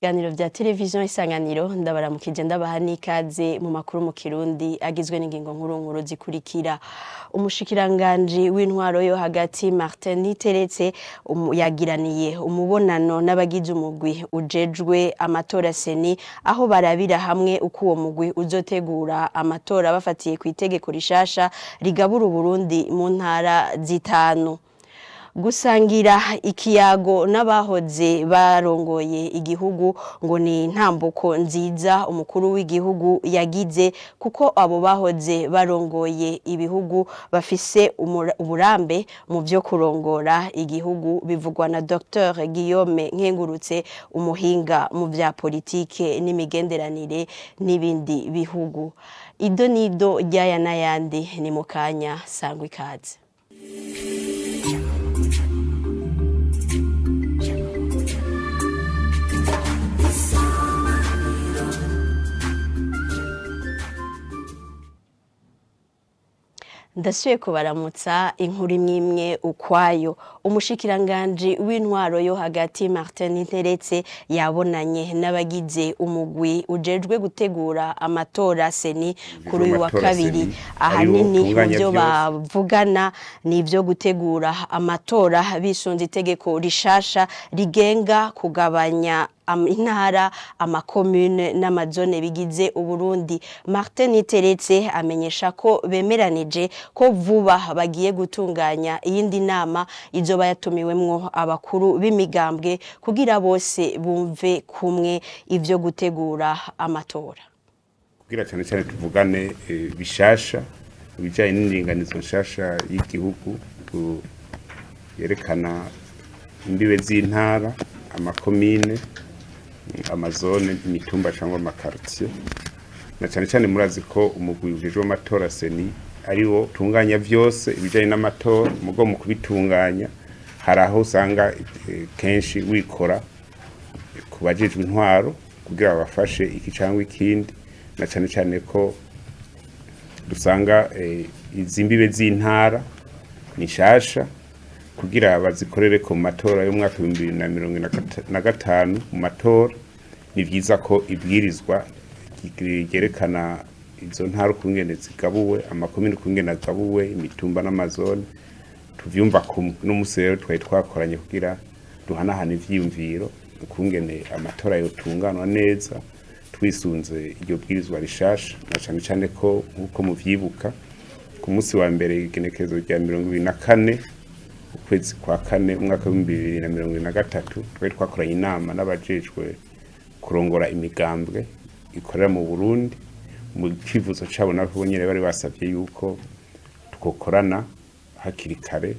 Ganiro vya televiziyo Isanganiro ndabaramukije ndabaha n'ikaze mu makuru mu Kirundi agizwe n'ingingo nkuru zikurikira. Umushikiranganji w'intwaro yo hagati Martin Niteretse yagiraniye umubonano n'abagize umugwi ujejwe amatora seni aho barabira hamwe uko uwo mugwi uzotegura amatora bafatiye ku itegeko rishasha rigabura Burundi mu ntara zitanu. Gusangira ikiyago n'abahoze barongoye igihugu ngo ni ntambuko nziza umukuru w'igihugu yagize kuko abo bahoze barongoye ibihugu bafise uburambe mu byo kurongora igihugu bivugwa na Dr Guillaume Nkengurutse umuhinga mu vya politike n'imigenderanire n'ibindi bihugu. Ido nido ryaya n'ayandi ni mukanya sangwa ikaze. Ndasuye kubaramutsa inkuru imwe ukwayo. Umushikiranganji w'intwaro yo hagati Martin Niteretse yabonanye n'abagize umugwi ujejwe gutegura amatora seni kuri uyu wa kabiri. Ahanini ivyo bavugana n'ivyo gutegura amatora bisunze itegeko rishasha rigenga kugabanya intara amakomune n'amazone bigize Uburundi. Martin Niteretse amenyesha ko bemeranije ko vuba bagiye gutunganya iyindi nama izoba yatumiwemwo abakuru b'imigambwe kugira bose bumve kumwe ivyo gutegura amatora. Kugira cyane cyane tuvugane bishasha bijanye n'indinganizo nshasha y'igihugu yerekana imbibe z'intara amakomine amazone imitumba cyangwa amakartier na cyane cyane murazi ko umugwi ujejwe amatora seni ariwo tunganya vyose ibijanye n'amatora mugo mu kubitunganya haraho usanga kenshi wikora kubajejwe intwaro kugira bafashe iki cyangwa ikindi na cyane cyane ko dusanga izimbibe z'intara nishasha kugira bazikorere ku matora yo mwaka 2025 mu matora ni vyiza ko ibwirizwa ryerekana izo ntara kungene zigabuwe amakomine kungene agabuwe imitumba n'amazone tuvyumva kumwe n'umusero twari twakoranye kugira duhanahana ivyiyumviro kungene amatora yotunganwa neza twisunze iryo bwirizwa rishasha na cyane cyane ko nkuko muvyibuka ku munsi wa mbere igenekerezo rya 2024 ukwezi kwa kane umwaka wa 2023 twari twakoranye inama n'abajejwe kurongora imigambwe ikorera mu Burundi mu kivuzo cabo nabo nyene bari basavye yuko twokorana hakiri kare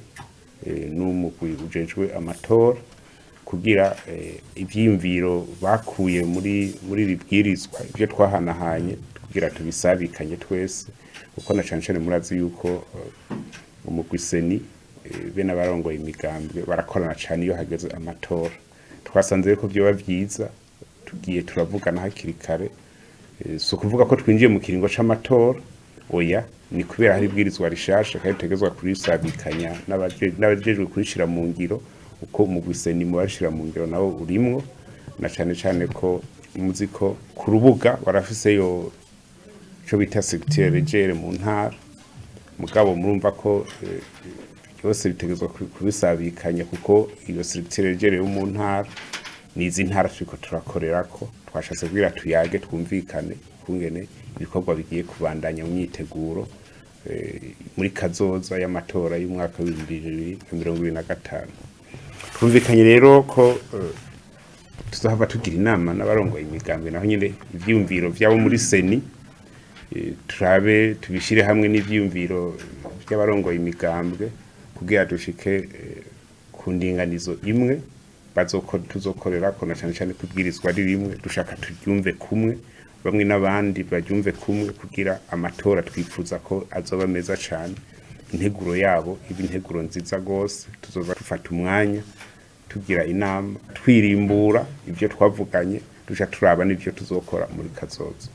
n'umugwi ujejwe amatora kugira ivyimviro bakuye muri bibwirizwa ivyo twahanahanye kugira tubisabikanye twese uko na cyane murazi yuko umugwi seni bene abarongoye imigambwe barakorana cyane iyo hageze amatora twasanze ko byo bavyiza tugiye turavugana hakiri kare so kuvuga ko twinjiye mu kiringo c'amatora oya ni kubera hari bwirizwa rishasha kandi tegezwa kurisabikanya n'abajejwe kurishira mu ngiro uko umugwi seni mu bashira mu ngiro nawo urimwo na cyane ko muziko ku rubuga barafise yo cyo bita secteur regere mu ntara mugabo murumva ko byose bitegezwa kubisabikanya kuko iyo secteur regere yo mu ntara nizi ntara turiko turakorera ko twashatse kugira tuyage twumvikane kungene ibikorwa bigiye kubandanya mu myiteguro muri kazoza y'amatora y'umwaka wa 2025 twumvikanye rero ko tuzahava tugira inama n'abarongoye imigambwe naho nyine ivyumviro vyabo muri seni turabe tubishire hamwe n'ivyumviro by'abarongoye imigambwe kugira dushike ku ndinganizo imwe tuzokorera ko na cyane kubwirizwa ari rimwe dushaka turyumve kumwe bamwe n'abandi baryumve kumwe kugira amatora twifuza ko azoba meza cyane integuro yabo ibinteguro nziza gose tuzoza dufata umwanya tugira inama twirimbura ivyo twavuganye duca turaba n'ivyo tuzokora muri kazoza.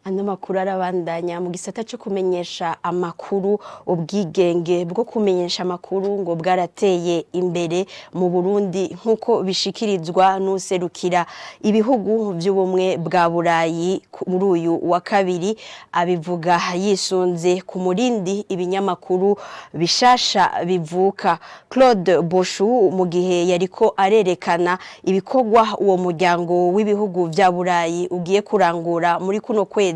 Ano makuru arabandanya mu gisata cyo kumenyesha amakuru, ubwigenge bwo kumenyesha amakuru ngo bwarateye imbere mu Burundi nkuko bishikirizwa n'userukira ibihugu by'ubumwe bwa Burayi muri uyu wa kabiri, abivuga yisunze ku murindi ibinyamakuru bishasha bivuka. Claude Boshu mu gihe yariko arerekana ibikorwa uwo muryango w'ibihugu bya Burayi ugiye kurangura muri kuno kwezi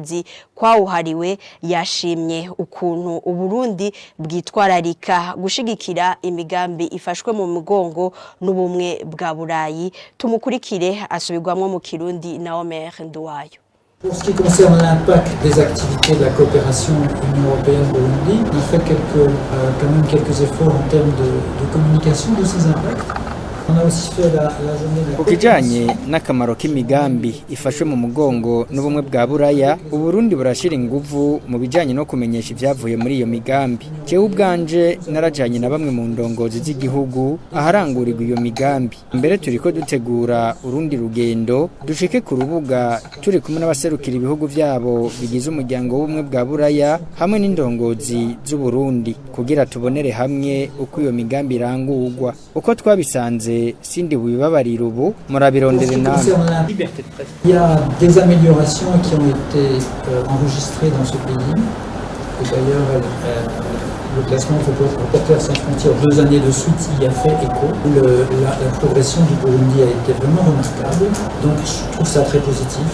kwawuhariwe, yashimye ukuntu Uburundi bwitwararika gushigikira imigambi ifashwe mu mugongo n'ubumwe bwa Burayi. Tumukurikire asubirwamwo mu Kirundi na Omer Nduwayo. Pour ce qui concerne l'impact des activités de la coopération Union européenne-Burundi, on a fait quand même quelques efforts en termes de communication de ces impacts. On a aussi fait la journée de la Kukijanye n'akamaro k'imigambi ifashwe mu mugongo n'ubumwe bwa Buraya, Uburundi burashira inguvu mu bijanye no kumenyesha ivyavuye muri iyo migambi. Jewe ubwanje narajanye na bamwe mu ndongozi z'igihugu aharangurirwa iyo migambi. Mbere turiko dutegura urundi rugendo dushike ku rubuga turi kumwe n'abaserukira ibihugu vyabo bigize umuryango w'ubumwe bwa Buraya hamwe n'indongozi z'u Burundi kugira tubonere hamwe uko iyo migambi irangurwa. Uko twabisanze sindi bubibabarira ubu murabirondere namwe. Il y a des améliorations qui ont été enregistrées dans ce pays. Et d'ailleurs, le classement Reporters sans frontières 2 années de suite y a fait écho. La progression du Burundi a été vraiment remarquable. Donc je trouve ça très positif.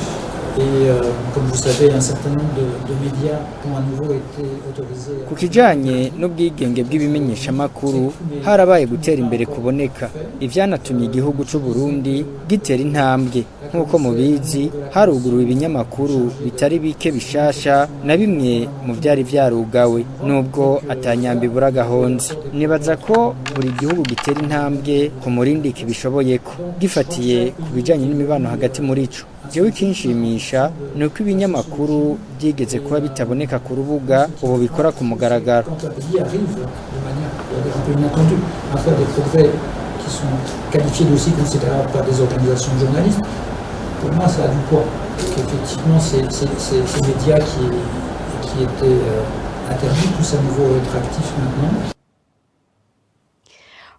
Et comme vous savez, un certain nombre de médias ont à nouveau été autorisés. Kukijanye n'ubwigenge bw'ibimenyesha makuru harabaye gutera imbere kuboneka, ivyanatumye igihugu c'u Burundi gitera intambwe. Nkuko mubizi haruguruwe ibinyamakuru bitari bike bishasha na bimwe mu vyari vyarugawe nubwo atanyambi buragahonze. Nibaza ko buri gihugu gitera intambwe ku murindi kibishoboyeko gifatiye ku bijanye n'imibano hagati muri ico. Jewe kinshimisha nuko ibinyamakuru byigeze kuba bitaboneka ku rubuga ubu bikora ku mugaragaro. Quand un pays arrive de manière un peu inattendue à faire des progrès qui sont qualifiés d'aussi considérables par des organisations de journalistes, pour moi ça a du poids. Effectivement, ces médias qui étaient interdits, tous à nouveau être actifs maintenant.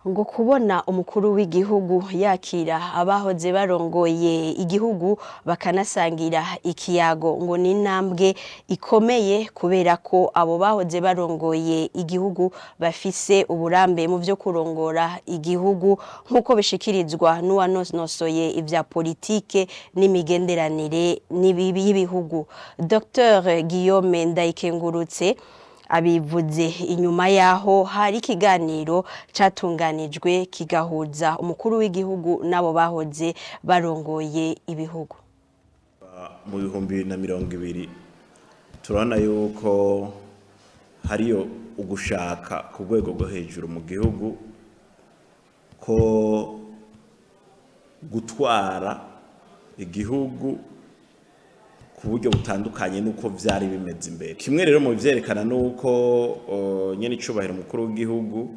Ngo kubona umukuru w'igihugu yakira abahoze barongoye igihugu bakanasangira ikiyago ngo ni intambwe ikomeye kubera ko abo bahoze barongoye igihugu bafise uburambe mu byo kurongora igihugu nkuko bishikirizwa n'uwanonosoye ivya politike n'imigenderanire y'ibihugu. Dr Guillaume Ndayikengurutse abivuze inyuma yaho hari ikiganiro catunganijwe kigahuza umukuru w'igihugu nabo bahoze barongoye ibihugu. Mu 2020 turabona yuko hariyo ugushaka ku rwego rwo hejuru mu gihugu ko gutwara igihugu ku buryo butandukanye nuko vyari bimeze imbere. Kimwe rero mu byerekana nuko nyene icubahiro mukuru w'igihugu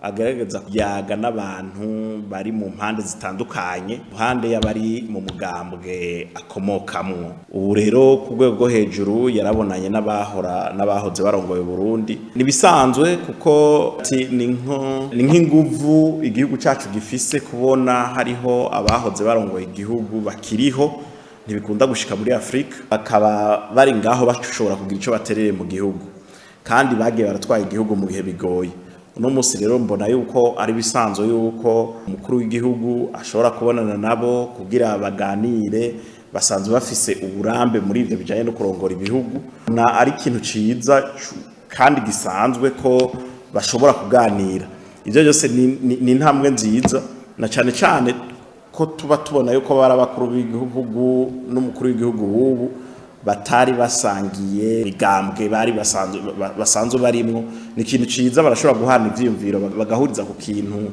agaragaza kuyaga n'abantu bari mu mpande zitandukanye, mpande y'abari mu mugambwe akomokamwo. Ubu rero ku rwego rwo hejuru yarabonanye n'abahoze barongoye Burundi. Nibisanzwe kuko ni nk'inguvu igihugu cacu gifise kubona hariho abahoze barongoye igihugu bakiriho ntibikunda gushika muri Afrika, bakaba bari ngaho bashobora kugira ico baterere mu gihugu kandi bagiye baratwaye igihugu mu bihe bigoye. Uno musi rero mbona yuko ari bisanzwe yuko umukuru w'igihugu ashobora kubonana nabo kugira baganire, basanzwe bafise uburambe muri ivyo bijanye no kurongora ibihugu, na ari ikintu ciza kandi gisanzwe ko bashobora kuganira. Ivyo byose ni intambwe nziza, na cane cane ko tuba tubona yuko bari abakuru b'igihugu n'umukuru w'igihugu ubu batari basangiye igambwe bari basanzwe barimwo. Ni ikintu ciza, barashobora guhana ivyiyumviro bagahuriza ku kintu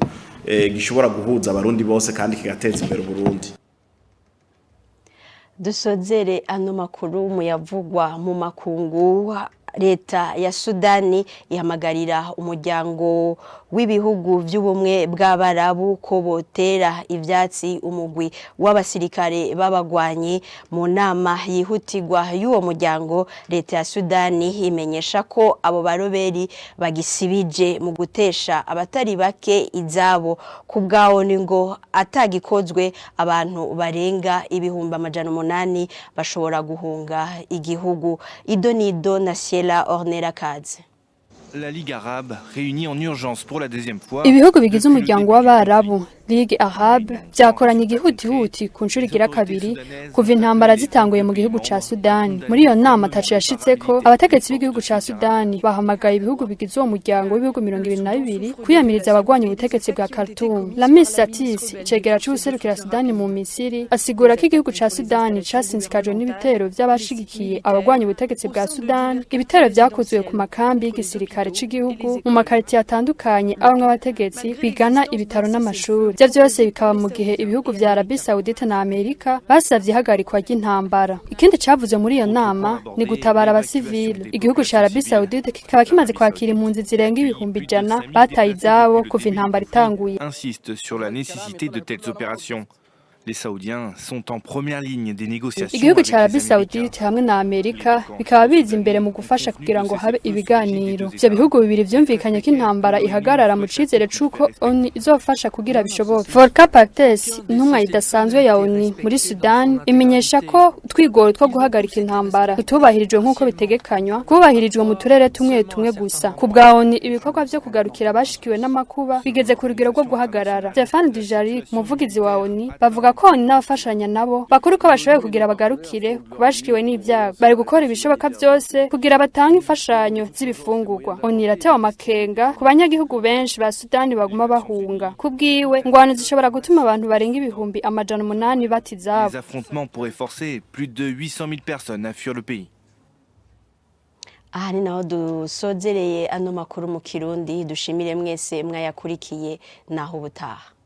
gishobora guhuza abarundi bose kandi kigateza imbere Burundi. Dusozere ano makuru muyavugwa mu makungu. Leta ya Sudani ihamagarira umuryango w'ibihugu by'ubumwe bw'abarabu ko botera ivyatsi umugwi w'abasirikare babagwanyi mu nama yihutirwa y'uwo muryango. Leta ya Sudani imenyesha ko abo baroberi bagisibije mu gutesha abatari bake izabo. Ku bwawo ni ngo atagikozwe abantu barenga ibihumbi 800 bashobora guhunga igihugu. Idonido na Ciela Ornella Kaze. La Ligue arabe réunie en urgence pour la deuxième fois. Ibihugu bigize umuryango w'abarabu Ligue Arabe byakoranye igihutihuti ku nshuro igira kabiri kuva intambara zitanguye mu gihugu ca Sudani. Muri iyo nama tacu yashitseko abategetsi b'igihugu ca Sudani bahamagaye ibihugu bigize uwo muryango w'ibihugu 22 kwiyamiriza abagwanya ubutegetsi bwa Khartoum. Lamis Satis cegera c'userukira Sudani mu Misiri asigura ko igihugu ca Sudani casinzikajwe n'ibitero by'abashigikiye abagwanya ubutegetsi bwa Sudani. Ibitero vyakozwe ku makambi y'igisirikare c'igihugu mu makaritiye atandukanye abamwe abategetsi bigana ibitaro n'amashuri. Ibyo byose bikaba mu gihe ibihugu vya Arabie Saoudite na Amerika basavye ihagarikwa ry'intambara. Ikindi cavuze muri iyo nama ni gutabara abasivile. Igihugu ca Arabie Saoudite kikaba kimaze kwakira impunzi zirenga ibihumbi 100 bataye izabo kuva intambara itanguye. Insiste sur la nécessité de telles opérations. Les Saoudiens sont en première ligne des négociations. Igihugu ca Arabie Saoudite hamwe na Amerika bikaba biza imbere mu gufasha kugira ngo habe ibiganiro. Ivyo bihugu bibiri vyumvikanye ko intambara ihagarara mu cizere cuko ONU izofasha kugira bishoboke. Volker Perthes, intumwa idasanzwe ya ONU muri Sudan, imenyesha ko twigoro two guhagarika intambara tubahirijwe nk'uko bitegekanywa, kubahirijwe mu turere tumwe gusa. Ku bwa ONU ibikorwa vyo kugarukira abashikiwe n'amakuba bigeze ku rugero rwo guhagarara. Stéphane Dujarric, umuvugizi wa ONU, bavuga ko n'abafashanya nabo bakuru ko bashoboye kugira bagarukire kubashikiwe n'ibyago. Bari gukora ibishoboka byose kugira batange imfashanyo z'ibifungurwa. ONU iratewe amakenga ku banyagihugu benshi ba Sudani baguma bahunga. Kubwiwe ngwano zishobora gutuma abantu barenga ibihumbi 800 batizabo. Les affrontements pourraient forcer plus de 800 000 personnes à fuir le pays. Aha ni naho dusozereye ano makuru mu Kirundi. Dushimire mwese mwayakurikiye naho ubutaha.